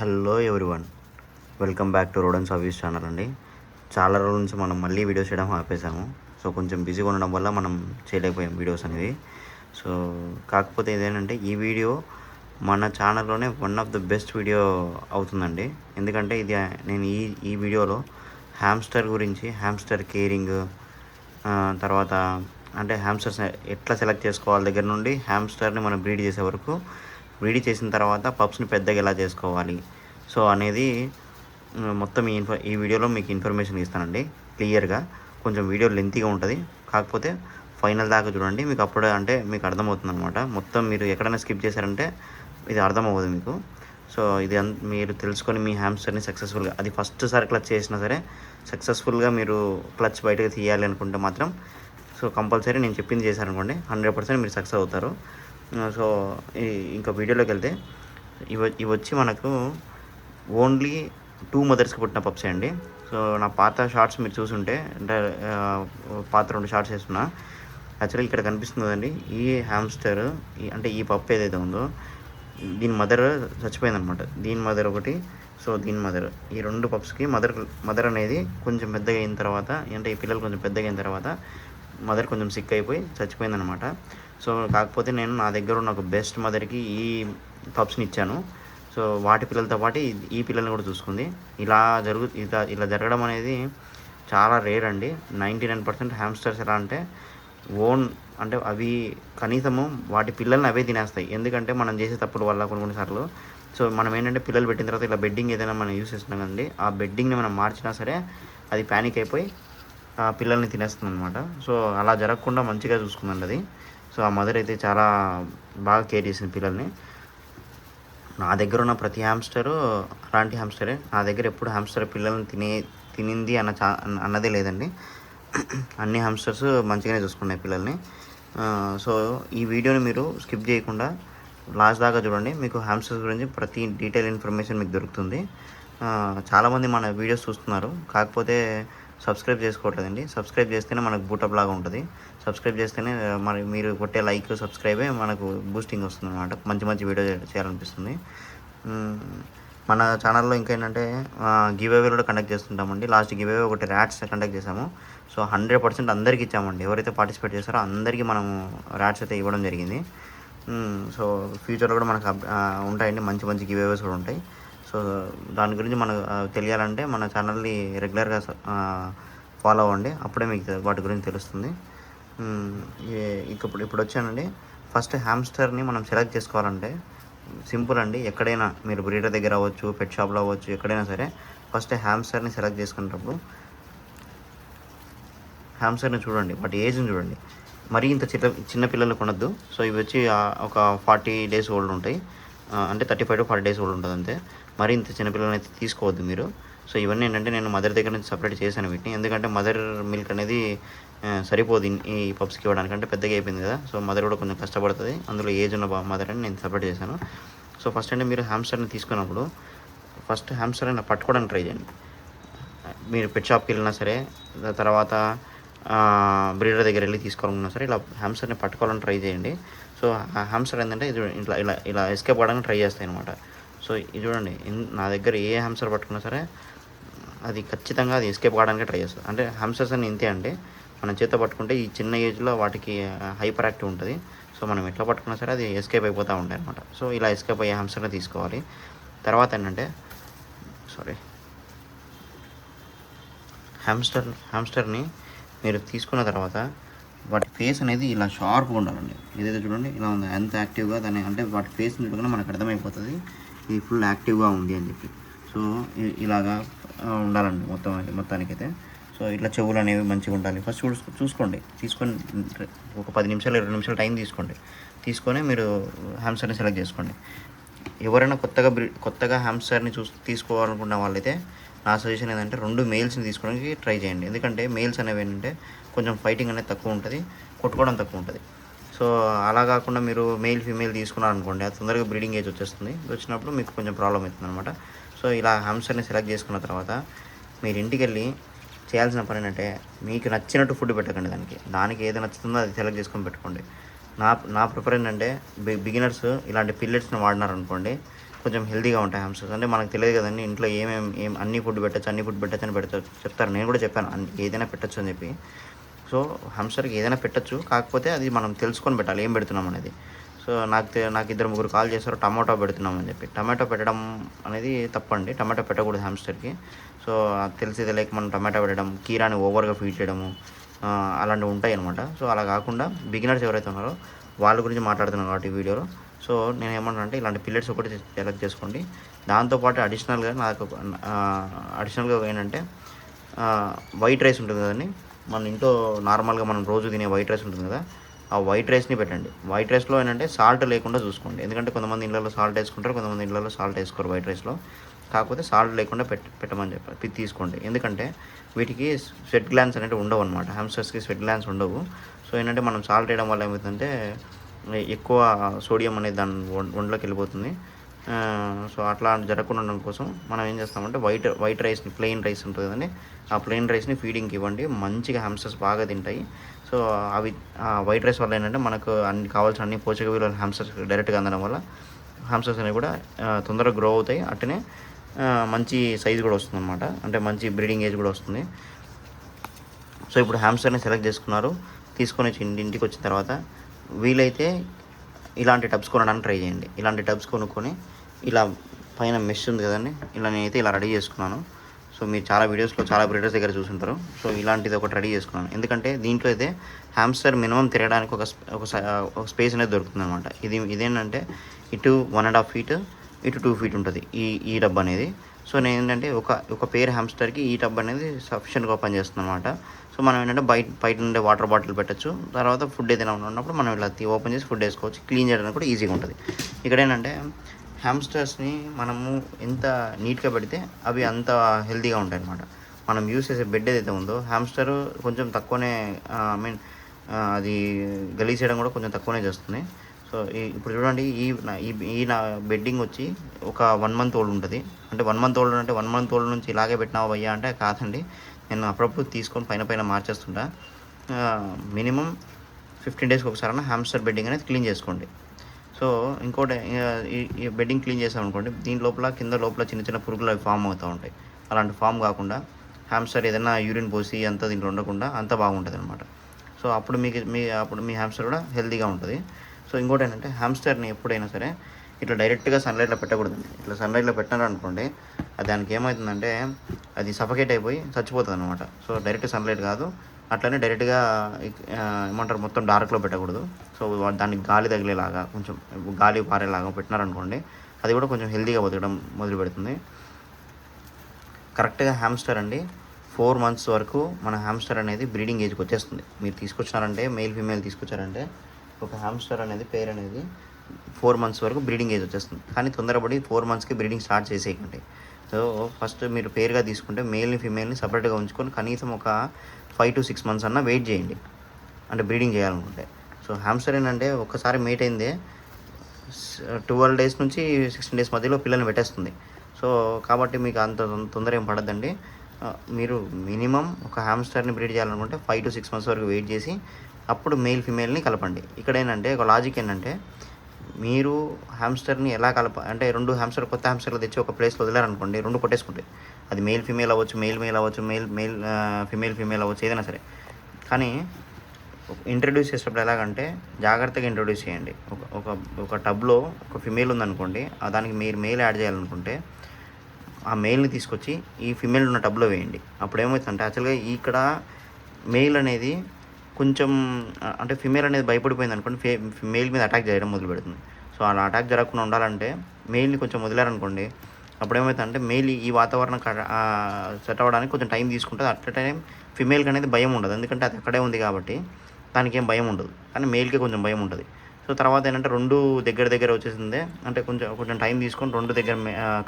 Hello everyone, welcome back to road and service channel అండి. చాలా రోజుల నుంచి మనం మళ్ళీ వీడియోస్ చేయడం ఆపేసాము. సో కొంచెం బిజీగా ఉండడం వల్ల మనం చేయలేకపోయాం వీడియోస్ అనేవి. సో కాకపోతే ఇదేంటంటే ఈ వీడియో మన ఛానల్లోనే one of the best video అవుతుందండి. ఎందుకంటే ఇది నేను ఈ వీడియోలో హ్యామ్స్టర్ గురించి, హ్యామ్స్టర్ కేరింగ్, తర్వాత అంటే హ్యామ్స్టర్స్ ఎట్లా సెలెక్ట్ చేసుకోవాలి దగ్గర నుండి హ్యామ్స్టర్ని మనం బ్రీడ్ చేసే వరకు, బ్రీడ్ చేసిన తర్వాత పప్స్ని పెద్దగా ఎలా చేసుకోవాలి సో అనేది మొత్తం ఈ వీడియోలో మీకు ఇన్ఫర్మేషన్ ఇస్తానండి క్లియర్గా. కొంచెం వీడియో లెంతీగా ఉంటుంది, కాకపోతే ఫైనల్ దాకా చూడండి, మీకు అప్పుడే అంటే మీకు అర్థమవుతుంది అనమాట. మొత్తం మీరు ఎక్కడైనా స్కిప్ చేశారంటే ఇది అర్థమవుతుంది మీకు. సో ఇది మీరు తెలుసుకొని మీ హ్యామ్స్టర్ని సక్సెస్ఫుల్గా, అది ఫస్ట్ సారి క్లచ్ చేసినా సరే సక్సెస్ఫుల్గా మీరు క్లచ్ బయటకు తీయాలి అనుకుంటే మాత్రం సో కంపల్సరీ నేను చెప్పింది చేశారనుకోండి 100% మీరు సక్సెస్ అవుతారు. సో ఇంకా వీడియోలోకి వెళ్తే ఇవి వచ్చి మనకు ఓన్లీ 2 మదర్స్కి పుట్టిన పప్సే అండి. సో నా పాత షార్ట్స్ మీరు చూసుంటే, అంటే పాత 2 షార్ట్స్ వేస్తున్నా. యాక్చువల్గా ఇక్కడ కనిపిస్తుంది కదండి, ఈ హ్యామ్స్టర్ అంటే ఈ పప్పు ఏదైతే ఉందో దీని మదర్ చచ్చిపోయిందనమాట. దీని మదర్ ఒకటి, సో దీని మదర్, ఈ 2 పప్స్కి మదర్ అనేది కొంచెం పెద్దగా అయిన తర్వాత, అంటే ఈ పిల్లలు కొంచెం పెద్దగా అయిన తర్వాత మదర్ కొంచెం సిక్ అయిపోయి చచ్చిపోయిందనమాట. సో కాకపోతే నేను నా దగ్గర ఉన్న ఒక బెస్ట్ మదర్కి ఈ పప్స్ని ఇచ్చాను. సో వాటి పిల్లలతో పాటు ఈ పిల్లల్ని కూడా చూసుకుంది. ఇలా జరగడం అనేది చాలా రేర్ అండి. 99% హ్యామ్స్టర్స్ ఎలా అంటే అంటే అవి కనీసము వాటి పిల్లల్ని అవే తినేస్తాయి. ఎందుకంటే మనం చేసే తప్పుల వల్ల కొన్నిసార్లు సో మనం ఏంటంటే పిల్లలు పెట్టిన తర్వాత ఇలా బెడ్డింగ్ ఏదైనా మనం యూస్ చేస్తున్నాం కదండి, ఆ బెడ్డింగ్ని మనం మార్చినా సరే అది ప్యానిక్ అయిపోయి ఆ పిల్లల్ని తినేస్తుంది అనమాట. సో అలా జరగకుండా మంచిగా చూసుకుందండి అది. సో ఆ మదర్ అయితే చాలా బాగా కేర్ చేసింది పిల్లల్ని. నా దగ్గర ఉన్న ప్రతి హ్యామ్స్టరు అలాంటి హ్యామ్స్టరే. నా దగ్గర ఎప్పుడు హ్యామ్స్టర్ పిల్లల్ని తినింది అన్నదే లేదండి. అన్ని హ్యామ్స్టర్స్ మంచిగానే చూసుకున్నాయి పిల్లల్ని. సో ఈ వీడియోని మీరు స్కిప్ చేయకుండా లాస్ట్ దాకా చూడండి, మీకు హ్యామ్స్టర్స్ గురించి ప్రతి డీటెయిల్ ఇన్ఫర్మేషన్ మీకు దొరుకుతుంది. చాలామంది మన వీడియోస్ చూస్తున్నారు, కాకపోతే సబ్స్క్రైబ్ చేసుకోవట్లేదండి. సబ్స్క్రైబ్ చేస్తేనే మనకు బూటప్ లాగా ఉంటుంది. సబ్స్క్రైబ్ చేస్తేనే మరి మీరు కొట్టే లైక్ సబ్స్క్రైబే మనకు బూస్టింగ్ వస్తుంది అనమాట, మంచి మంచి వీడియో చేయాలనిపిస్తుంది. మన ఛానల్లో ఇంకా ఏంటంటే గివ్ అవే కూడా కండక్ట్ చేస్తుంటామండి. లాస్ట్ గివ్ అవే ఒకటి ర్యాట్స్ కండక్ట్ చేసాము. సో 100% అందరికీ ఇచ్చామండి. ఎవరైతే పార్టిసిపేట్ చేస్తారో అందరికీ మనము ర్యాట్స్ అయితే ఇవ్వడం జరిగింది. సో ఫ్యూచర్లో కూడా మనకు ఉంటాయండి, మంచి మంచి గివ్ అవేస్ కూడా ఉంటాయి. సో దాని గురించి మనకు తెలియాలంటే మన ఛానల్ని రెగ్యులర్గా ఫాలో అవ్వండి, అప్పుడే మీకు వాటి గురించి తెలుస్తుంది. ఇప్పుడు వచ్చానండి. ఫస్ట్ హ్యామ్స్టర్ని మనం సెలెక్ట్ చేసుకోవాలంటే సింపుల్ అండి. ఎక్కడైనా మీరు బ్రీడర్ దగ్గర అవ్వచ్చు, పెట్ షాప్లో అవ్వచ్చు, ఎక్కడైనా సరే ఫస్ట్ హ్యామ్స్టర్ని సెలెక్ట్ చేసుకునేటప్పుడు హ్యామ్స్టర్ని చూడండి, వాటి ఏజ్ని చూడండి. మరీ ఇంత చిన్న పిల్లలు కొనద్దు. సో ఇవి వచ్చి ఒక 40 days ఓల్డ్ ఉంటాయి, అంటే 35 to 40 days ఓల్డ్ ఉంటుంది అంతే. మరీ ఇంత చిన్నపిల్లలని అయితే తీసుకోవద్దు మీరు. సో ఇవన్నీ ఏంటంటే నేను మదర్ దగ్గర నుంచి సపరేట్ చేశాను వీటిని, ఎందుకంటే మదర్ మిల్క్ అనేది సరిపోదు ఈ పప్స్కి ఇవ్వడానికి, అంటే పెద్దగా అయిపోయింది కదా. సో మదర్ కూడా కొంచెం కష్టపడుతుంది, అందులో ఏజ్ ఉన్న మదర్ అని నేను సపరేట్ చేశాను. సో ఫస్ట్ అంటే మీరు హ్యామ్స్టర్ని తీసుకున్నప్పుడు ఫస్ట్ హ్యామ్స్టర్ని పట్టుకోవడానికి ట్రై చేయండి. మీరు పెట్ షాప్కి వెళ్ళినా సరే, తర్వాత బ్రీడర్ దగ్గర వెళ్ళి తీసుకోవాలన్నా సరే, ఇలా హ్యామ్స్టర్ని పట్టుకోవాలని ట్రై చేయండి. సో ఆ హ్యామ్స్టర్ ఏంటంటే ఇట్లా ఇలా ఇలా ఎస్కేప్ అవ్వడానికి ట్రై చేస్తాయి అనమాట. సో ఇది చూడండి, నా దగ్గర ఏ హ్యామ్స్టర్ పట్టుకున్నా సరే అది ఖచ్చితంగా అది ఎస్కేప్ కావడానికి ట్రై చేస్తుంది. అంటే హ్యామ్స్టర్స్ అని ఇంతే అండి, మనం చేత పట్టుకుంటే ఈ చిన్న ఏజ్లో వాటికి హైపర్ యాక్టివ్ ఉంటుంది. సో మనం ఎట్లా పట్టుకున్నా సరే అది ఎస్కేప్ అయిపోతూ ఉంటాయి అనమాట. సో ఇలా ఎస్కేప్ అయ్యే హ్యామ్స్టర్ని తీసుకోవాలి. తర్వాత ఏంటంటే హ్యామ్స్టర్ని మీరు తీసుకున్న తర్వాత వాటి ఫేస్ అనేది ఇలా షార్ప్గా ఉండాలండి. ఏదైతే చూడండి ఇలా ఉంది, ఎంత యాక్టివ్గా దాన్ని, అంటే వాటి ఫేస్ని చూడగానే మనకు అర్థమైపోతుంది ఇది ఫుల్ యాక్టివ్గా ఉంది అని చెప్పి. సో ఇలాగా ఉండాలండి మొత్తానికైతే. సో ఇట్లా చెవులు అనేవి మంచిగా ఉండాలి. ఫస్ట్ చూసుకోండి, తీసుకొని ఒక 10 నిమిషాలు 20 నిమిషాలు టైం తీసుకొని మీరు హ్యామ్స్టర్ని సెలెక్ట్ చేసుకోండి. ఎవరైనా కొత్తగా హ్యామ్స్టర్ని తీసుకోవాలనుకున్న వాళ్ళైతే నా సజెషన్ ఏంటంటే 2 మేల్స్ని తీసుకోవడానికి ట్రై చేయండి. ఎందుకంటే మేల్స్ అనేవి ఏంటంటే కొంచెం ఫైటింగ్ అనేది తక్కువ ఉంటుంది, కొట్టుకోవడం తక్కువ ఉంటుంది. సో అలా కాకుండా మీరు ఫీమేల్ తీసుకున్నారనుకోండి, అది తొందరగా బ్రీడింగ్ ఏజ్ వచ్చినప్పుడు మీకు కొంచెం ప్రాబ్లం అవుతుంది అనమాట. సో ఇలా హ్యామ్స్టర్ని సెలెక్ట్ చేసుకున్న తర్వాత మీరు ఇంటికి వెళ్ళి చేయాల్సిన పని ఏంటంటే మీకు నచ్చినట్టు ఫుడ్ పెట్టకండి. దానికి ఏది నచ్చుతుందో అది సెలెక్ట్ చేసుకొని పెట్టుకోండి. నా ప్రిఫర్ ఏంటంటే బిగినర్స్ ఇలాంటి పిల్లెట్స్ని వాడినారనుకోండి, కొంచెం హెల్తీగా ఉంటాయి హ్యామ్స్టర్స్. అంటే మనకు తెలియదు కదండి ఇంట్లో అన్ని ఫుడ్ పెట్టచ్చు అని చెప్తారు. నేను కూడా చెప్పాను ఏదైనా పెట్టచ్చు అని చెప్పి. సో హ్యామ్స్టర్కి ఏదైనా పెట్టచ్చు, కాకపోతే అది మనం తెలుసుకొని పెట్టాలి ఏం పెడుతున్నాం అనేది. సో నాకు 2-3 కాల్ చేశారు టమాటో పెడుతున్నామని చెప్పి. టమాటో పెట్టడం అనేది తప్పండి, టమాటో పెట్టకూడదు హ్యామ్స్టర్కి. సో తెలిసి తెలియక మనం టమాటో పెట్టడం, కీరాని ఓవర్గా ఫీడ్ చేయడము అలాంటివి ఉంటాయి అనమాట. సో అలా కాకుండా బిగినర్స్ ఎవరైతే ఉన్నారో వాళ్ళ గురించి మాట్లాడుతున్నాను కాబట్టి ఈ వీడియోలో. సో నేను ఏమంటానంటే ఇలాంటి పిల్లెట్స్ ఒకటి సెలెక్ట్ చేసుకోండి. దాంతోపాటు అడిషనల్గా ఏంటంటే వైట్ రైస్ ఉంటుంది కదండి, మన ఇంట్లో నార్మల్గా మనం రోజు తినే వైట్ రైస్ ఉంటుంది కదా, ఆ వైట్ రైస్ని పెట్టండి. వైట్ రైస్లో ఏంటంటే సాల్ట్ లేకుండా చూసుకోండి. ఎందుకంటే కొంతమంది ఇళ్ళలో సాల్ట్ వేసుకుంటారు, కొంతమంది ఇళ్ళలో సాల్ట్ వేసుకోరు వైట్ రైస్లో. కాకపోతే సాల్ట్ లేకుండా పెట్టమని చెప్పి తీసుకోండి. ఎందుకంటే వీటికి స్వెట్ గ్లాండ్స్ అనేవి ఉండవు అనమాట, హ్యామ్స్టర్స్కి స్వెట్ గ్లాండ్స్ ఉండవు. సో ఏంటంటే మనం సాల్ట్ వేయడం వల్ల ఏమవుతుందంటే ఎక్కువ సోడియం అనేది దాని ఒంట్లోకి వెళ్ళిపోతుంది. సో అట్లా జరగకుండా ఉండడం కోసం మనం ఏం చేస్తామంటే వైట్ రైస్ని, ప్లెయిన్ రైస్ ఉంటుంది కదండి, ఆ ప్లెయిన్ రైస్ని ఫీడింగ్కి ఇవ్వండి. మంచిగా హ్యామ్స్టర్స్ బాగా తింటాయి. సో అవి వైట్ రైస్ వల్ల ఏంటంటే మనకు కావాల్సిన అన్ని పోషక విలువలు హ్యామ్స్టర్స్ డైరెక్ట్గా అందడం వల్ల హ్యామ్స్టర్స్ అనేవి కూడా తొందరగా గ్రో అవుతాయి. అట్టనే మంచి సైజ్ కూడా వస్తుంది అనమాట, అంటే మంచి బ్రీడింగ్ ఏజ్ కూడా వస్తుంది. సో ఇప్పుడు హ్యామ్స్టర్ని సెలెక్ట్ చేసుకున్నారు, తీసుకొని వచ్చి ఇంటికి వచ్చిన తర్వాత వీలైతే ఇలాంటి టబ్స్ కొనడానికి ట్రై చేయండి. ఇలాంటి టబ్స్ కొనుక్కొని ఇలా పైన మెష్ ఉంది కదండి, నేనైతే ఇలా రెడీ చేసుకున్నాను. సో మీరు చాలా వీడియోస్లో చాలా బ్రీడర్స్ దగ్గర చూసుంటారు. సో ఇలాంటిది ఒకటి రెడీ చేసుకున్నాను. ఎందుకంటే దీంట్లో అయితే హ్యామ్స్టర్ మినిమం తిరగడానికి ఒక స్పేస్ అనేది దొరుకుతుంది అనమాట. ఇదేంటంటే ఇటు 1.5 feet, ఇటు 2 feet ఉంటుంది ఈ టబ్ అనేది. సో నేను ఏంటంటే ఒక పేర్ హ్యామ్స్టర్కి ఈ టబ్ అనేది సఫిషియెంట్గా పనిచేస్తుంది అనమాట. సో మనం ఏంటంటే బయట నుండే వాటర్ బాటిల్ పెట్టచ్చు. తర్వాత ఫుడ్ ఏదైనా ఉన్నప్పుడు మనం ఇలా ఓపెన్ చేసి ఫుడ్ వేసుకోవచ్చు. క్లీన్ చేయడానికి కూడా ఈజీగా ఉంటుంది. ఇక్కడ ఏంటంటే హ్యామ్స్టర్స్ని మనము ఎంత నీట్గా పెడితే అవి అంత హెల్తీగా ఉంటాయి అన్నమాట. మనం యూస్ చేసే బెడ్ ఏదైతే ఉందో హ్యామ్స్టర్ కొంచెం తక్కువనే అది గలీజ్ చేయడం కూడా కొంచెం తక్కువనే చేస్తుంది. సో ఇప్పుడు చూడండి నా బెడ్డింగ్ వచ్చి ఒక 1 month ఓల్డ్ ఉంటుంది. అంటే 1 month ఓల్డ్ అంటే 1 month ఓల్డ్ నుంచి ఇలాగే పెట్టినావా భయ్యా అంటే కాదండి, నేను అప్పుడప్పుడు తీసుకొని పైన మార్చేస్తుంటా. మినిమం 15 daysకి ఒకసారి హ్యామ్స్టర్ బెడ్డింగ్ అనేది క్లీన్ చేసుకోండి. సో ఇంకోటి ఈ బెడ్డింగ్ క్లీన్ చేసామనుకోండి, దీని కింద లోపల చిన్న చిన్న పురుగులు అవి ఫామ్ అవుతూ ఉంటాయి. అలాంటి ఫామ్ కాకుండా హ్యామ్స్టర్ ఏదైనా యూరిన్ పోసి అంతా దీంట్లో ఉండకుండా అంత బాగుంటుంది అనమాట. సో అప్పుడు మీ హ్యామ్స్టర్ కూడా హెల్తీగా ఉంటుంది. సో ఇంకోటి ఏంటంటే హ్యామ్స్టర్ని ఎప్పుడైనా సరే ఇట్లా డైరెక్ట్గా సన్లైట్లో పెట్టకూడదండి. ఇట్లా సన్లైట్లో పెట్టారనుకోండి దానికి ఏమవుతుందంటే అది సఫకేట్ అయిపోయి చచ్చిపోతుంది అనమాట. సో డైరెక్ట్ సన్లైట్ కాదు, అట్లనే డైరెక్ట్గా ఏమంటారు మొత్తం డార్క్లో పెట్టకూడదు. సో దానికి గాలి తగిలేలాగా కొంచెం గాలి పారేలాగా పెట్టినారనుకోండి అది కూడా కొంచెం హెల్తీగా బతకడం మొదలు పెడుతుంది. కరెక్ట్గా హ్యామ్స్టర్ అండి 4 months వరకు మన హ్యామ్స్టర్ అనేది బ్రీడింగ్ ఏజ్కి వచ్చేస్తుంది. మీరు తీసుకొచ్చారంటే మేల్ ఫీమేల్ తీసుకొచ్చారంటే ఒక హ్యామ్స్టర్ అనేది పేర్ అనేది 4 months వరకు బ్రీడింగ్ ఏజ్ వచ్చేస్తుంది. కానీ తొందరపడి 4 monthsకి బ్రీడింగ్ స్టార్ట్ చేసేయకండి. సో ఫస్ట్ మీరు పేరుగా తీసుకుంటే మేల్ని ఫీమేల్ని సపరేట్గా ఉంచుకొని కనీసం ఒక 5 to 6 months అన్న వెయిట్ చేయండి, అంటే బ్రీడింగ్ చేయాలనుకుంటే. సో హ్యామ్స్టర్ ఏంటంటే ఒక్కసారి మేట్ అయిందే 12 days నుంచి 16 days మధ్యలో పిల్లల్ని పెట్టేస్తుంది. సో కాబట్టి మీకు అంత తొందర ఏం పడద్దండి. మీరు మినిమం ఒక హ్యామ్స్టర్ని బ్రీడ్ చేయాలనుకుంటే 5 to 6 months వరకు వెయిట్ చేసి అప్పుడు మేల్ ఫీమేల్ని కలపండి. ఇక్కడ ఏంటంటే ఒక లాజిక్ ఏంటంటే మీరు హ్యామ్స్టర్ని ఎలా అంటే 2 హ్యామ్స్టర్ కొత్త హ్యామ్స్టర్లు తెచ్చి ఒక ప్లేస్లో వదిలారనుకోండి, 2 కొట్టేసుకుంటాయి. అది మేల్ ఫీమేల్ అవ్వచ్చు, మేల్ అవ్వచ్చు, ఫీమేల్ అవ్వచ్చు, ఏదైనా సరే. కానీ ఇంట్రడ్యూస్ చేసేటప్పుడు ఎలాగంటే జాగ్రత్తగా ఇంట్రడ్యూస్ చేయండి. ఒక టబ్లో ఒక ఫిమేల్ ఉందనుకోండి, దానికి మీరు మేల్ యాడ్ చేయాలనుకుంటే ఆ మేల్ని తీసుకొచ్చి ఈ ఫిమేల్ ఉన్న టబ్లో వేయండి. అప్పుడు ఏమవుతుందంటే యాక్చువల్గా ఇక్కడ మేల్ అనేది కొంచెం అంటే ఫిమేల్ అనేది భయపడిపోయింది అనుకోండి, మేల్ మీద అటాక్ చేయడం మొదలు పెడుతుంది. సో అలా అటాక్ జరగకుండా ఉండాలంటే మేల్ని కొంచెం వదిలారనుకోండి, అప్పుడు ఏమవుతుందంటే మేల్ ఈ వాతావరణం సెట్ అవ్వడానికి కొంచెం టైం తీసుకుంటుంది. అట్ టైం ఫిమేల్కి అనేది భయం ఉండదు, ఎందుకంటే అది అక్కడే ఉంది కాబట్టి దానికి ఏం భయం ఉండదు. కానీ మేల్కి కొంచెం భయం ఉంటుంది. సో తర్వాత ఏంటంటే 2 దగ్గర వచ్చేసిందే, అంటే కొంచెం టైం తీసుకొని 2 దగ్గర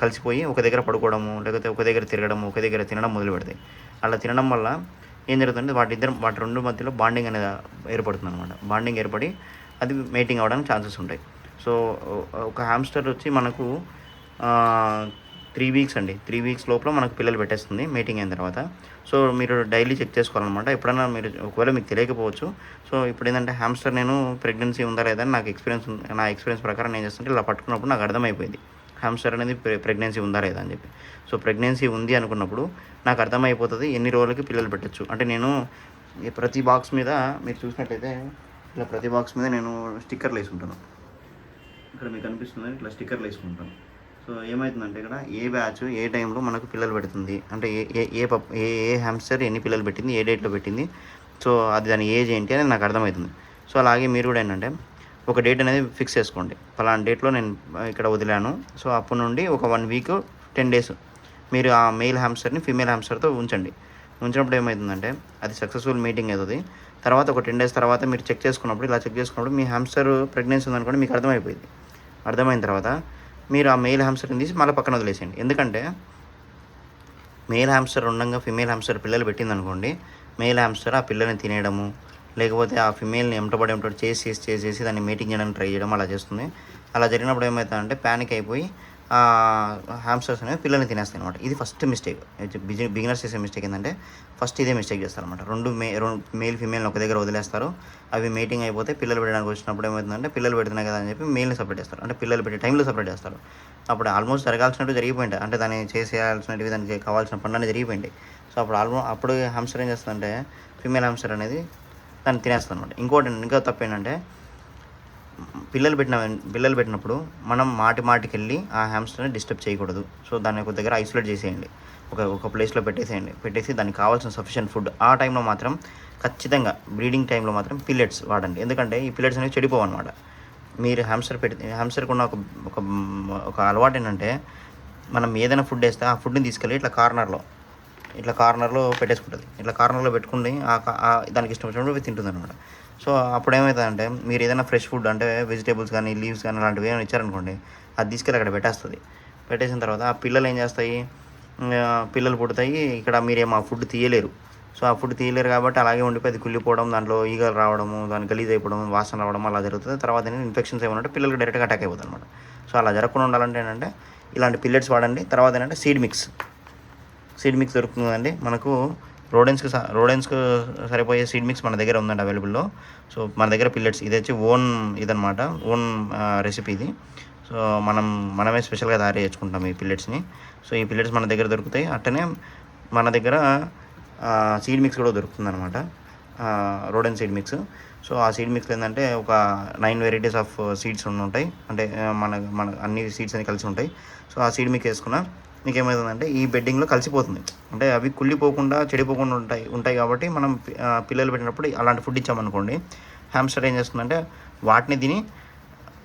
కలిసిపోయి ఒక దగ్గర పడుకోవడము, లేకపోతే ఒక దగ్గర తిరగడము, ఒక దగ్గర తినడం మొదలు పెడతాయి. అలా తినడం వల్ల ఏం జరుగుతుందంటే వాటి 2 మధ్యలో బాండింగ్ అనేది ఏర్పడుతుంది అనమాట. బాండింగ్ ఏర్పడి అది మేటింగ్ అవ్వడానికి ఛాన్సెస్ ఉంటాయి. సో ఒక హ్యామ్స్టర్ వచ్చి మనకు 3 weeks అండి, 3 weeks లోపల మనకు పిల్లలు పెట్టేస్తుంది మేటింగ్ అయిన తర్వాత. సో మీరు డైలీ చెక్ చేసుకోవాలన్నమాట. ఎప్పుడైనా మీరు ఒకవేళ మీకు తెలియకపోవచ్చు. సో ఇప్పుడు ఏంటంటే హ్యామ్స్టర్ నేను ప్రెగ్నెన్సీ ఉందా లేదా అని నా ఎక్స్పీరియన్స్ ప్రకారం నేను చేస్తుంటే ఇలా పట్టుకున్నప్పుడు నాకు అర్థమైపోయింది హ్యామ్స్టర్ అనేది ప్రెగ్నెన్సీ ఉందా లేదా అని చెప్పి. సో ప్రెగ్నెన్సీ ఉంది అనుకున్నప్పుడు నాకు అర్థమైపోతుంది ఎన్ని రోజులకి పిల్లలు పెట్టచ్చు. అంటే నేను ప్రతి బాక్స్ మీద మీరు చూసినట్టయితే ఇలా ప్రతి బాక్స్ మీద నేను స్టిక్కర్లు వేసుకుంటాను. ఇక్కడ మీకు కనిపిస్తుంది ఇట్లా స్టిక్కర్లు వేసుకుంటాను. సో ఏమవుతుందంటే ఇక్కడ ఏ బ్యాచ్ ఏ టైంలో మనకు పిల్లలు పెడుతుంది, అంటే ఏ హ్యామ్స్టర్ ఎన్ని పిల్లలు పెట్టింది, ఏ డేట్లో పెట్టింది, సో అది దాని ఏజ్ ఏంటి అనేది నాకు అర్థమవుతుంది. సో అలాగే మీరు కూడా ఏంటంటే ఒక డేట్ అనేది ఫిక్స్ చేసుకోండి. పలానా డేట్లో నేను ఇక్కడ వదిలాను, సో అప్పటి నుండి ఒక 1 వీక్ 10 డేస్ మీరు ఆ మెయిల్ హ్యామ్స్టర్ని ఫీమేల్ హ్యామ్స్టర్తో ఉంచండి. ఉంచినప్పుడు ఏమవుతుందంటే అది సక్సెస్ఫుల్ మీటింగ్ అవుతుంది. తర్వాత ఒక 10 డేస్ తర్వాత మీరు చెక్ చేసుకున్నప్పుడు ఇలా చెక్ చేసుకున్నప్పుడు మీ హ్యామ్స్టర్ ప్రెగ్నెన్సీ ఉందనుకోండి మీకు అర్థమైపోయింది. అర్థమైన తర్వాత మీరు ఆ మెయిల్ హ్యామ్స్టర్ని తీసి మళ్ళీ పక్కన వదిలేసేయండి. ఎందుకంటే మెయిల్ హ్యామ్స్టర్ ఉండగా ఫిమేల్ హ్యామ్స్టర్ పిల్లలు పెట్టిందనుకోండి, మెయిల్ హ్యామ్స్టర్ ఆ పిల్లల్ని తినేయడము, లేకపోతే ఆ ఫిమేల్ని ఎంటబడి చేసేసి దాన్ని మీటింగ్ చేయడానికి ట్రై చేయడం అలా చేస్తుంది. అలా జరిగినప్పుడు ఏమవుతుందంటే ప్యానిక్ అయిపోయి హ్యామ్స్టర్స్ అనేవి పిల్లల్ని తినేస్తాయి అనమాట. ఇది ఫస్ట్ మిస్టేక్. బిగినర్స్ చేసే మిస్టేక్ ఏంటంటే ఫస్ట్ ఇదే మిస్టేక్ చేస్తారనమాట. రెండు మెయిల్ ఫిమేల్ని ఒక దగ్గర వదిలేస్తారు. అవి మీటింగ్ అయిపోతే పిల్లలు పెట్టడానికి వచ్చినప్పుడు ఏమవుతుందంటే పిల్లలు పెడుతున్నాయి కదా అని చెప్పి మెయిల్ని సపరేట్ చేస్తారు, అంటే పిల్లలు పెట్టే టైంలో సపరేట్ చేస్తారు. అప్పుడు ఆల్మోస్ట్ జరగాల్సినట్టు జరిగిపోయింటాయి, అంటే దాన్ని చేసేయాల్సినవి దానికి కావాల్సిన పనులన్నీ జరిగిపోయింటాయి. సో అప్పుడు హ్యామ్స్టర్ ఏం చేస్తుందంటే ఫిమేల్ హ్యామ్స్టర్ అనేది దాన్ని తినేస్తుంది అనమాట. ఇంకా తప్పు ఏంటంటే పిల్లలు పెట్టినప్పుడు మనం మాటికి వెళ్ళి ఆ హ్యామ్స్టర్ని డిస్టర్బ్ చేయకూడదు. సో దాన్ని ఒక దగ్గర ఐసోలేట్ చేసేయండి, ఒక ప్లేస్లో పెట్టేసి దానికి కావాల్సిన సఫిషియెంట్ ఫుడ్. ఆ టైంలో మాత్రం ఖచ్చితంగా బ్రీడింగ్ టైంలో మాత్రం పిల్లెట్స్ వాడండి, ఎందుకంటే ఈ పిల్లెట్స్ అనేవి చెడిపోవు అనమాట. మీరు హ్యామ్స్టర్కి ఉన్న ఒక అలవాటు ఏంటంటే మనం ఏదైనా ఫుడ్ వేస్తే ఆ ఫుడ్ని తీసుకెళ్ళి ఇట్లా కార్నర్లో పెట్టేసుకుంటుంది. ఇట్లా కార్నర్లో పెట్టుకుని దానికి ఇష్టం వచ్చినప్పుడు తింటుంది అనమాట. సో అప్పుడు ఏమవుతుందంటే మీరు ఏదైనా ఫ్రెష్ ఫుడ్ అంటే వెజిటేబుల్స్ కానీ లీవ్స్ కానీ అలాంటివి ఏమైనా ఇచ్చారనుకోండి, అది తీసుకెళ్ళి అక్కడ పెట్టేస్తుంది. పెట్టేసిన తర్వాత ఆ పిల్లలు ఏం చేస్తాయి, పిల్లలు పుడతాయి. ఇక్కడ మీరేం ఆ ఫుడ్ తీయలేరు. సో ఆ ఫుడ్ తీయలేరు కాబట్టి అలాగే ఉండిపోయి అది కుళ్ళిపోవడం, దాంట్లో ఈగలు రావడము, దాని గలీజ్ అయిపోవడం, వాసన రావడం అలా జరుగుతుంది. తర్వాత ఇన్ఫెక్షన్స్ ఏమన్నా పిల్లలకి డైరెక్ట్గా అటాక్ అయిపోతుంది అనమాట. సో అలా జరగకుండా ఉండాలంటే ఏంటంటే ఇలాంటి పిల్లెట్స్ వాడండి. తర్వాత ఏంటంటే సీడ్ మిక్స్ దొరుకుతుందండి మనకు. రోడెన్స్కి సరిపోయే సీడ్ మిక్స్ మన దగ్గర ఉందండి అవైలబుల్లో. సో మన దగ్గర పిల్లెట్స్ ఇది వచ్చి ఓన్ రెసిపీ ఇది. సో మనమే స్పెషల్గా తయారు చేసుకుంటాం ఈ పిల్లెట్స్ని. సో ఈ పిల్లెట్స్ మన దగ్గర దొరుకుతాయి. అట్టనే మన దగ్గర సీడ్ మిక్స్ కూడా దొరుకుతుంది అనమాట, రోడెన్ సీడ్ మిక్స్. సో ఆ సీడ్ మిక్స్ ఏంటంటే ఒక 9 వెరైటీస్ ఆఫ్ సీడ్స్ ఉంటాయి, అంటే మన అన్ని సీడ్స్ అని కలిసి ఉంటాయి. సో ఆ సీడ్ మిక్స్ వేసుకున్న మీకు ఏమవుతుందంటే ఈ బెడ్డింగ్లో కలిసిపోతుంది, అంటే అవి కుళ్ళిపోకుండా చెడిపోకుండా ఉంటాయి కాబట్టి మనం పిల్లలు పెట్టినప్పుడు అలాంటి ఫుడ్ ఇచ్చామనుకోండి, హ్యామ్స్టర్ ఏం చేస్తుందంటే వాటిని తిని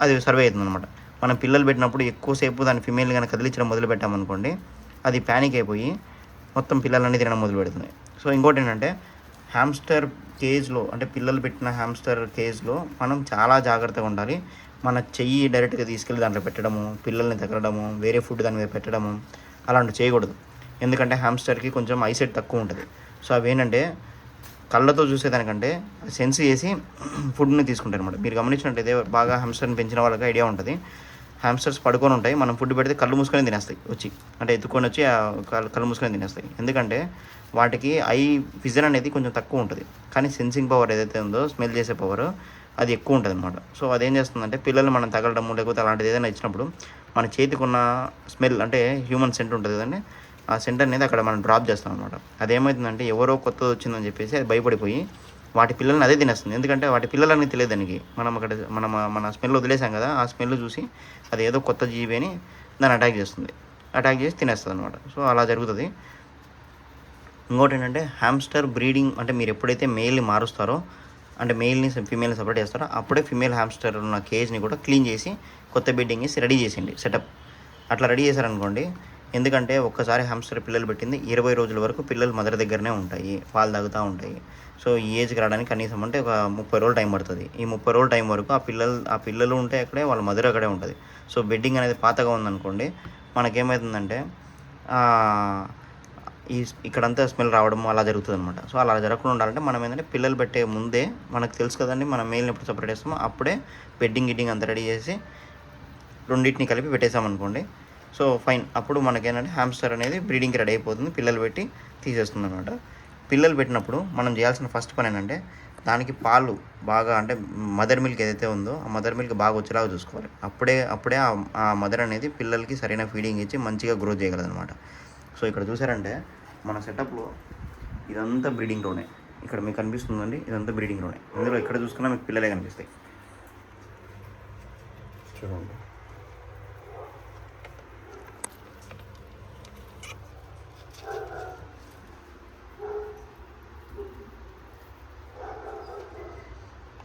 అది సర్వే అవుతుంది అనమాట. మనం పిల్లలు పెట్టినప్పుడు ఎక్కువసేపు దాని ఫిమేల్ కానీ కదిలించడం మొదలు పెట్టామనుకోండి, అది ప్యానిక్ అయిపోయి మొత్తం పిల్లలన్నీ తినడం మొదలు పెడుతుంది. సో ఇంకోటి ఏంటంటే హ్యామ్స్టర్ కేజ్లో, అంటే పిల్లలు పెట్టిన హ్యామ్స్టర్ కేజ్లో మనం చాలా జాగ్రత్తగా ఉండాలి. మన చెయ్యి డైరెక్ట్గా తీసుకెళ్ళి దాంట్లో పెట్టడము, పిల్లల్ని తగలడము, వేరే ఫుడ్ దాని మీద పెట్టడము అలాంటివి చేయకూడదు. ఎందుకంటే హ్యామ్స్టర్కి కొంచెం ఐసైట్ తక్కువ ఉంటుంది. సో అవి ఏంటంటే కళ్ళతో చూసేదానికంటే సెన్స్ చేసి ఫుడ్ని తీసుకుంటారు అనమాట. మీరు గమనించినట్టయితే బాగా హ్యామ్స్టర్ని పెంచిన వాళ్ళకి ఐడియా ఉంటుంది. హ్యామ్స్టర్స్ పడుకొని ఉంటాయి, మనం ఫుడ్ పెడితే కళ్ళు మూసుకొని తినేస్తాయి వచ్చి, అంటే ఎత్తుకొని వచ్చి కళ్ళు మూసుకొని తినేస్తాయి. ఎందుకంటే వాటికి ఐ విజన్ అనేది కొంచెం తక్కువ ఉంటుంది, కానీ సెన్సింగ్ పవర్ ఏదైతే ఉందో, స్మెల్ చేసే పవర్ అది ఎక్కువ ఉంటుంది అనమాట. సో అదేం చేస్తుందంటే పిల్లలు మనం తగలడము లేకపోతే అలాంటిది ఏదైనా ఇచ్చినప్పుడు మన చేతికి ఉన్న స్మెల్, అంటే హ్యూమన్ సెంట్ ఉంటుంది కదండి, ఆ సెంట్ అనేది అక్కడ మనం డ్రాప్ చేస్తాం అనమాట. అదేమవుతుందంటే ఎవరో కొత్తది వచ్చిందని చెప్పేసి అది భయపడిపోయి వాటి పిల్లల్ని అదే తినేస్తుంది. ఎందుకంటే వాటి పిల్లలని తెలియదు దానికి, మన స్మెల్ వదిలేసాం కదా, ఆ స్మెల్ చూసి అది ఏదో కొత్త జీవి అని దాన్ని అటాక్ చేసి తినేస్తుంది అనమాట. సో అలా జరుగుతుంది. ఇంకోటి ఏంటంటే హ్యామ్స్టర్ బ్రీడింగ్, అంటే మీరు ఎప్పుడైతే మెయిల్ని మారుస్తారో, అంటే మెయిల్ని ఫీమేల్ని సపరేట్ చేస్తారో, అప్పుడే ఫీమేల్ హ్యామ్స్టర్ ఉన్న కేజ్ని కూడా క్లీన్ చేసి కొత్త బెడ్డింగ్ వేసి రెడీ చేసేయండి సెటప్. అట్లా రెడీ చేశారనుకోండి, ఎందుకంటే ఒక్కసారి హ్యామ్స్టర్ పిల్లలు పెట్టింది 20 రోజుల వరకు పిల్లలు మదర్ దగ్గరనే ఉంటాయి, పాలు తాగుతూ ఉంటాయి. సో ఈ ఏజ్కి రావడానికి కనీసం అంటే ఒక 30 రోజులు టైం పడుతుంది. ఈ 30 రోజుల టైం వరకు ఆ పిల్లలు ఉంటే అక్కడే, వాళ్ళ మదర్ అక్కడే ఉంటుంది. సో బెడ్డింగ్ అనేది పాతగా ఉందనుకోండి, మనకేమవుతుందంటే ఇక్కడంతా స్మెల్ రావడం అలా జరుగుతుంది అనమాట. సో అలా జరగకుండా ఉండాలంటే మనం ఏంటంటే పిల్లలు పెట్టే ముందే మనకు తెలుసు కదండి, మనం మెయిల్ని ఎప్పుడు సపరేట్ చేస్తామో అప్పుడే గిడ్డింగ్ అంతా రెడీ చేసి రెండింటిని కలిపి పెట్టేసామనుకోండి, సో ఫైన్. అప్పుడు మనకేంటంటే హ్యామ్స్టర్ అనేది బ్రీడింగ్కి రెడీ అయిపోతుంది, పిల్లలు పెట్టి తీసేస్తుంది అనమాట. పిల్లలు పెట్టినప్పుడు మనం చేయాల్సిన ఫస్ట్ పని ఏంటంటే దానికి పాలు బాగా అంటే మదర్ మిల్క్ ఏదైతే ఉందో ఆ మదర్ మిల్క్ బాగా వచ్చేలాగా చూసుకోవాలి. అప్పుడే ఆ మదర్ అనేది పిల్లలకి సరైన ఫీడింగ్ ఇచ్చి మంచిగా గ్రోత్ చేయగలదనమాట. సో ఇక్కడ చూసారంటే మన సెటప్లో ఇదంతా బ్రీడింగ్ రోనే. ఇక్కడ మీకు కనిపిస్తుందండి, ఇదంతా బ్రీడింగ్ రోనే. ఇందులో ఎక్కడ చూసుకున్నా మీకు పిల్లలే కనిపిస్తాయి. చూడండి,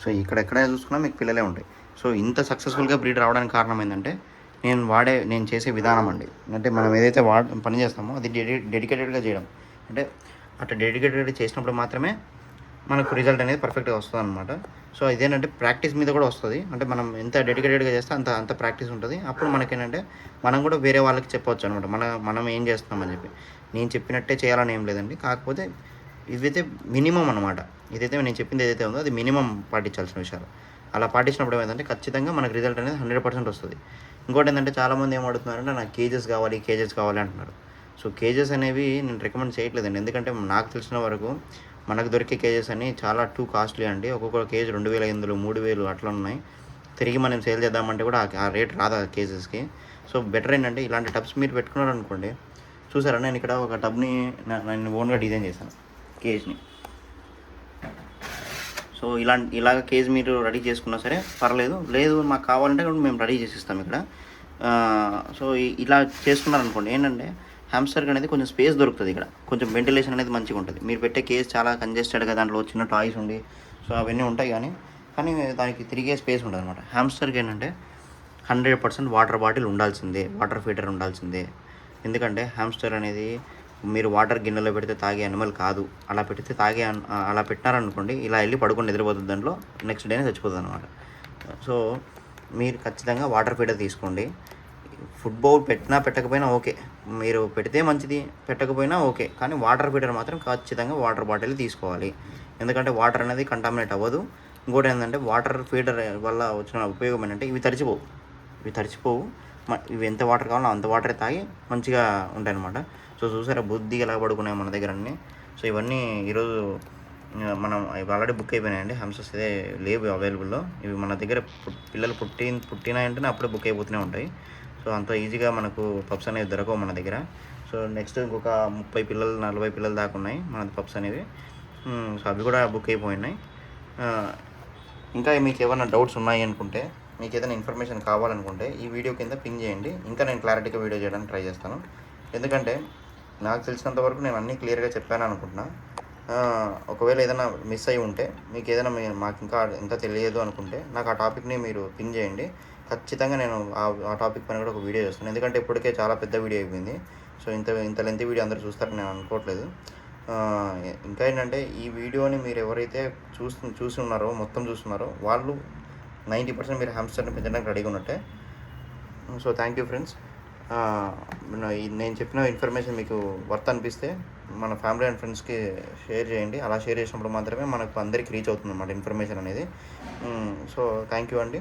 సో ఎక్కడ చూసుకున్నా మీకు పిల్లలే ఉంటాయి. సో ఇంత సక్సెస్ఫుల్గా బ్రీడ్ రావడానికి కారణం ఏంటంటే నేను చేసే విధానం అండి. అంటే మనం ఏదైతే పని చేస్తామో అది డెడికేటెడ్గా చేయడం. అంటే అట్లా డెడికేటెడ్ చేసినప్పుడు మాత్రమే మనకు రిజల్ట్ అనేది పర్ఫెక్ట్గా వస్తుంది అనమాట. సో ఇదేంటంటే ప్రాక్టీస్ మీద కూడా వస్తుంది. అంటే మనం ఎంత డెడికేటెడ్గా చేస్తే అంత ప్రాక్టీస్ ఉంటుంది. అప్పుడు మనకేంటంటే మనం కూడా వేరే వాళ్ళకి చెప్పవచ్చు అనమాట, మనం ఏం చేస్తున్నామని చెప్పి. నేను చెప్పినట్టే చేయాలని ఏం లేదండి, కాకపోతే ఇదైతే మినిమం అనమాట. ఇదైతే నేను చెప్పింది ఏదైతే ఉందో అది మినిమం పాటించాల్సిన విషయాలు. అలా పాటించినప్పుడు ఏమైందంటే ఖచ్చితంగా మనకు రిజల్ట్ అనేది 100% వస్తుంది. ఇంకోటి ఏంటంటే చాలామంది ఏమడుగుతున్నారంటే నాకు కేజెస్ కావాలి అంటున్నారు. సో కేజెస్ అనేవి నేను రికమెండ్ చేయట్లేదండి. ఎందుకంటే నాకు తెలిసిన వరకు మనకు దొరికే కేజెస్ అన్నీ చాలా టూ కాస్ట్లీ అండి. ఒక్కొక్క కేజీ 2,500, 3,000 అట్లా ఉన్నాయి. తిరిగి మనం సేల్ చేద్దామంటే కూడా ఆ రేట్ రాదు ఆ కేజెస్కి. సో బెటర్ ఏంటంటే ఇలాంటి టబ్స్ మీరు పెట్టుకున్నారనుకోండి. చూసారా, నేను ఇక్కడ ఒక టబ్ని నేను ఓన్గా డిజైన్ చేశాను కేజ్ని. సో ఇలాగ కేజ్ మీరు రెడీ చేసుకున్నా సరే పర్లేదు, లేదు మాకు కావాలంటే మేము రెడీ చేసి ఇస్తాం ఇక్కడ. సో ఇలా చేసుకున్నారనుకోండి ఏంటంటే హ్యామ్స్టర్కి అనేది కొంచెం స్పేస్ దొరుకుతుంది. ఇక్కడ కొంచెం వెంటిలేషన్ అనేది మంచిగా ఉంటుంది. మీరు పెట్టే కేజ్ చాలా కంజెస్టెడ్గా దాంట్లో చిన్న టాయ్స్ ఉండి సో అవన్నీ ఉంటాయి, కానీ దానికి తిరిగే స్పేస్ ఉంటుంది అనమాట. హ్యామ్స్టర్కి ఏంటంటే 100% వాటర్ బాటిల్ ఉండాల్సిందే, వాటర్ ఫీటర్ ఉండాల్సిందే. ఎందుకంటే హ్యామ్స్టర్ అనేది మీరు వాటర్ గిన్నెలో పెడితే తాగే అనిమల్ కాదు. అలా పెట్టినారనుకోండి ఇలా వెళ్ళి పడుకొని నిద్రపోతుంది, దాంట్లో నెక్స్ట్ డేనే చచ్చిపోతుంది అనమాట. సో మీరు ఖచ్చితంగా వాటర్ ఫీటర్ తీసుకోండి. ఫుడ్ బౌల్ పెట్టకపోయినా ఓకే, మీరు పెడితే మంచిది, పెట్టకపోయినా ఓకే, కానీ వాటర్ ఫీటర్ మాత్రం ఖచ్చితంగా వాటర్ బాటిల్ తీసుకోవాలి. ఎందుకంటే వాటర్ అనేది కంటామినేట్ అవ్వదు. ఇంకోటి ఏంటంటే వాటర్ ఫీటర్ వల్ల వచ్చిన ఉపయోగం ఏంటంటే ఇవి తడిచిపోవు. ఇవి ఎంత వాటర్ కావాలో అంత వాటరే తాగి మంచిగా ఉంటాయి అన్నమాట. సో చూసారా బుద్ధిగా ఎలా పడుకున్నాయి మన దగ్గర అన్నీ. సో ఇవన్నీ ఈరోజు మనం ఇవి ఆల్రెడీ బుక్ అయిపోయినాయండి. హంసస్ అయితే లేవు అవైలబుల్లో. ఇవి మన దగ్గర పిల్లలు పుట్టినాయంటేనే అప్పుడే బుక్ అయిపోతూనే ఉంటాయి. సో అంత ఈజీగా మనకు పప్స్ అనేవి దొరకవు మన దగ్గర. సో నెక్స్ట్ ఇంకొక 30 పిల్లలు 40 పిల్లలు దాకా ఉన్నాయి మన పప్స్ అనేవి. సో అవి కూడా బుక్ అయిపోయినాయి. ఇంకా మీకు ఏమైనా డౌట్స్ ఉన్నాయి అనుకుంటే, మీకు ఏదైనా ఇన్ఫర్మేషన్ కావాలనుకుంటే ఈ వీడియో కింద పింగ్ చేయండి. ఇంకా నేను క్లారిటీగా వీడియో చేయడానికి ట్రై చేస్తాను. ఎందుకంటే నాకు తెలిసినంత వరకు నేను అన్నీ క్లియర్గా చెప్పాను అనుకుంటున్నా. ఒకవేళ ఏదైనా మిస్ అయ్యి ఉంటే, మీకు ఏదైనా మాకు ఇంకా తెలియదు అనుకుంటే నాకు ఆ టాపిక్ని మీరు పింగ్ చేయండి. ఖచ్చితంగా నేను ఆ టాపిక్ పైన కూడా ఒక వీడియో చేస్తాను. ఎందుకంటే ఇప్పటికే చాలా పెద్ద వీడియో అయిపోయింది. సో ఇంత లెంత్ వీడియో అందరూ చూస్తారని నేను అనుకోవట్లేదు. ఇంకా ఏంటంటే ఈ వీడియోని మీరు ఎవరైతే చూస్తున్నారో మొత్తం చూస్తున్నారో వాళ్ళు 90% మీరు హ్యామ్స్టర్ని పెంచడానికి రెడీగా ఉన్నట్టే. So thank you friends. నేను చెప్పిన ఇన్ఫర్మేషన్ మీకు వర్త్ అనిపిస్తే మన ఫ్యామిలీ అండ్ ఫ్రెండ్స్కి షేర్ చేయండి. అలా షేర్ చేసినప్పుడు మాత్రమే మనకు అందరికీ రీచ్ అవుతుంది అన్నమాట ఇన్ఫర్మేషన్ అనేది. సో థ్యాంక్ యూ అండి.